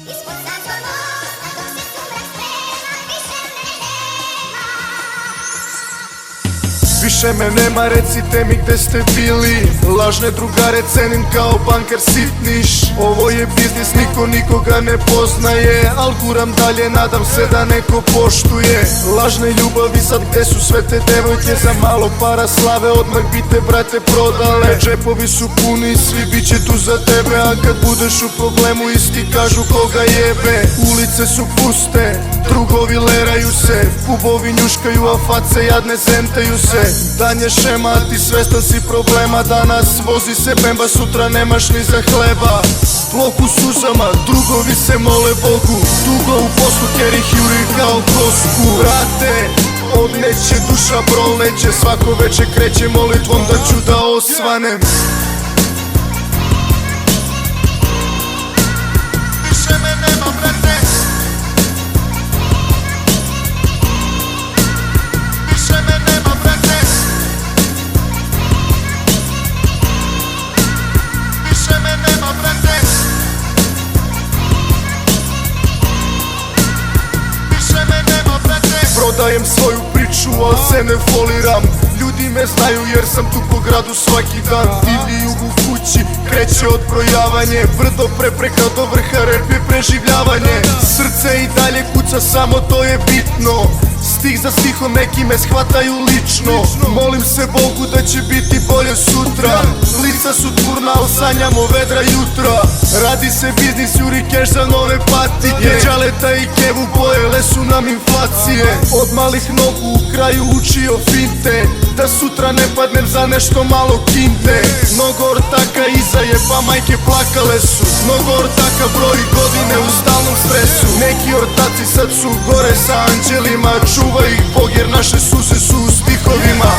Ispod Savskog mosta dok se sumrak sprema, više me nema. Više me nema, recite mi gde ste bili. Lažne drugare cenim kao banker sitniš. Ovo je biznis, niko nikoga ne poznaje, al guram dalje, nadam se da neko poštuje. Lažne ljubavi, sad gde su sve te devojke? Za malo para slave odmah bi te brate prodale. Džepovi su puni, svi bit će tu za tebe, a kad budeš u problemu isti kažu koga jebe. Ulice su puste, drugovi leraju se, pubovi njuškaju, a face jadne zentaju se. Dan je šema, a ti svestan si problema. Danas vozi se bemba, sutra nemaš ni za hleba. Blok u suzama, drugovi se mole Bogu. Dugo u poslu, ker ih juri kao kosku. Brate, odneće duša, brol neće. Svako veče kreće molitvom da ću da osvanem. Više me nema, brate. Više me nema, brate. Više me nema, brate. Više me nema, brate. Prodajem svoju priču, al se ne foliram. Ljudi me znaju jer sam tu po gradu svaki dan. Divlji jug u kući, kreće odbrojavanje. Brdo prepreka do vrha, rep je preživljavanje. Srce i dalje kuca, samo to je bitno. Stih za stihom neki me shvataju lično. Molim se Bogu da će biti bolje sutra. Lica su tmurna, al sanjamo vedra jutra. Radi se biznis, juri keš za nove patike. Đaleta i kevu pojele su nam inflacije. Od malih nogu u kraju učio finte, da sutra ne padnem za nešto malo kinte. Mnogo ortaka iza je, pa majke plakale su. Mnogo ortaka broji godine u stalnom stresu. Neki ortaci sad su gore sa anđelima, čuva ih Bog jer naše suze su u stihovima.